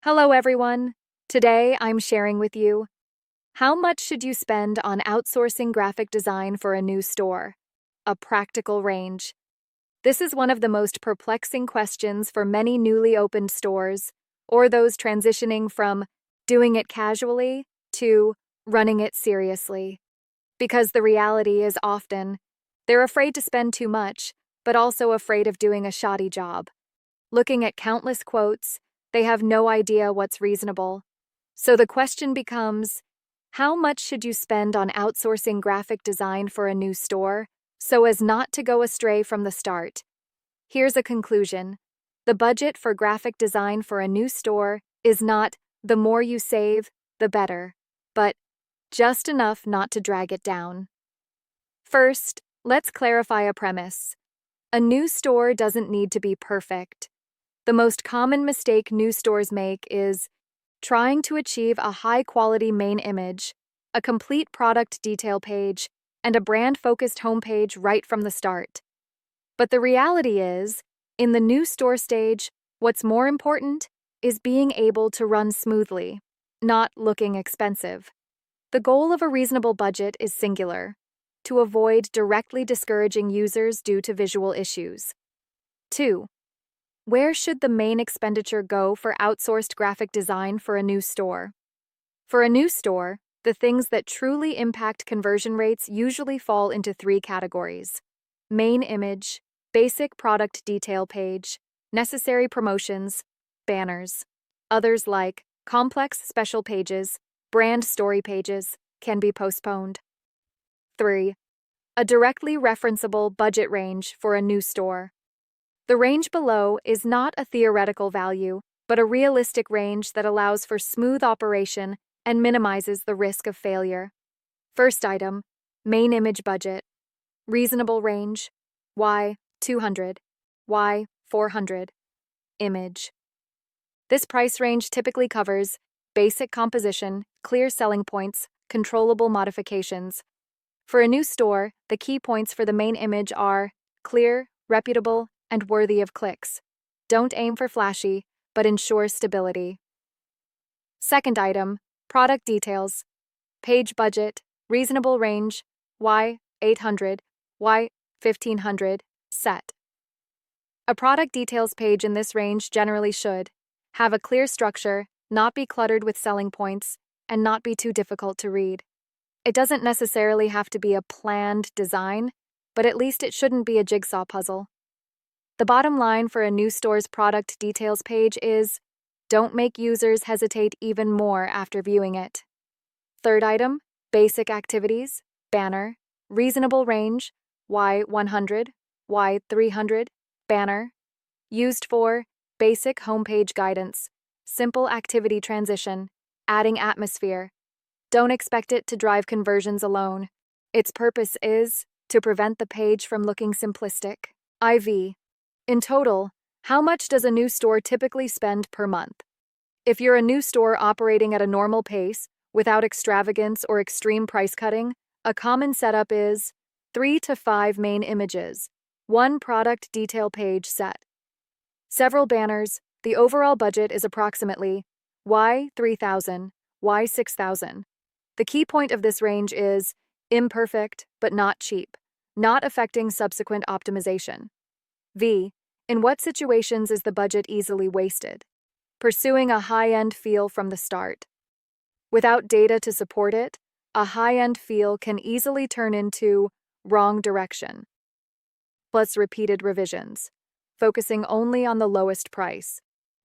Hello, everyone. Today, I'm sharing with you how much should you spend on outsourcing graphic design for a new store? A practical range. This is one of the most perplexing questions for many newly opened stores, or those transitioning from doing it casually to running it seriously. Because the reality is often, they're afraid to spend too much, but also afraid of doing a shoddy job. Looking at countless quotes, they have no idea what's reasonable. So the question becomes, how much should you spend on outsourcing graphic design for a new store so as not to go astray from the start? Here's a conclusion. The budget for graphic design for a new store is not the more you save, the better, but just enough not to drag it down. First, let's clarify a premise. A new store doesn't need to be perfect. The most common mistake new stores make is trying to achieve a high-quality main image, a complete product detail page, and a brand-focused homepage right from the start. But the reality is, in the new store stage, what's more important is being able to run smoothly, not looking expensive. The goal of a reasonable budget is singular: to avoid directly discouraging users due to visual issues. 2. Where should the main expenditure go for outsourced graphic design for a new store? For a new store, the things that truly impact conversion rates usually fall into 3 categories: main image, basic product detail page, necessary promotions, banners. Others like complex special pages, brand story pages, can be postponed. 3. A directly referenceable budget range for a new store. The range below is not a theoretical value, but a realistic range that allows for smooth operation and minimizes the risk of failure. First item, main image budget. Reasonable range, Y 200, Y 400. Image. This price range typically covers basic composition, clear selling points, controllable modifications. For a new store, the key points for the main image are clear, reputable, and worthy of clicks. Don't aim for flashy, but ensure stability. Second item, product details. Page budget, reasonable range, Y 800, Y 1500, set. A product details page in this range generally should have a clear structure, not be cluttered with selling points, and not be too difficult to read. It doesn't necessarily have to be a planned design, but at least it shouldn't be a jigsaw puzzle. The bottom line for a new store's product details page is, don't make users hesitate even more after viewing it. Third item, basic activities, banner, reasonable range, Y 100, Y 300, banner, used for basic homepage guidance, simple activity transition, adding atmosphere. Don't expect it to drive conversions alone. Its purpose is to prevent the page from looking simplistic. IV. In total, how much does a new store typically spend per month? If you're a new store operating at a normal pace, without extravagance or extreme price cutting, a common setup is 3 to 5 main images, 1 product detail page set, several banners. The overall budget is approximately Y 3000, Y 6000. The key point of this range is imperfect but not cheap, not affecting subsequent optimization. V. In what situations is the budget easily wasted? Pursuing a high-end feel from the start. Without data to support it, a high-end feel can easily turn into wrong direction. Plus repeated revisions, focusing only on the lowest price.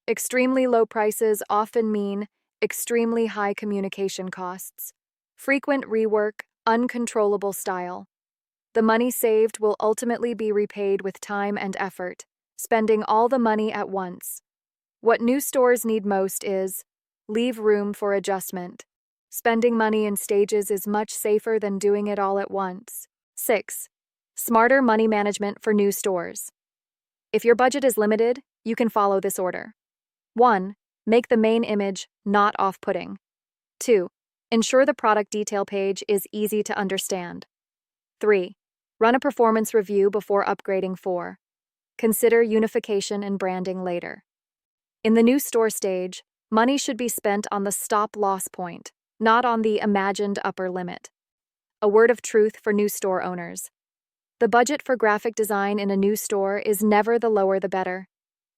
Extremely low prices often mean extremely high communication costs. Frequent rework, uncontrollable style. The money saved will ultimately be repaid with time and effort, spending all the money at once. What new stores need most is leave room for adjustment. Spending money in stages is much safer than doing it all at once. 6. Smarter money management for new stores. If your budget is limited, you can follow this order. 1. Make the main image not off-putting. 2. Ensure the product detail page is easy to understand. 3. Run a performance review before upgrading. 4. Consider unification and branding later. In the new store stage, Money should be spent on the stop-loss point, not on the imagined upper limit. A word of truth for new store owners. The budget for graphic design in a new store is never the lower the better.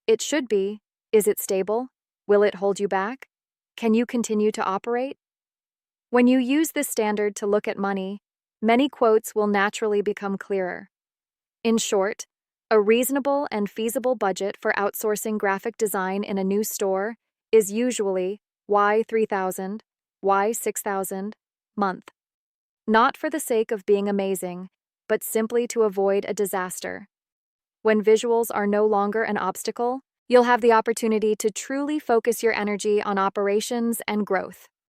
It should be, is it stable? Will it hold you back? Can you continue to operate? When you use this standard to look at money, many quotes will naturally become clearer. In short, a reasonable and feasible budget for outsourcing graphic design in a new store is usually Y3,000, Y6,000 month. Not for the sake of being amazing, but simply to avoid a disaster. When visuals are no longer an obstacle, you'll have the opportunity to truly focus your energy on operations and growth.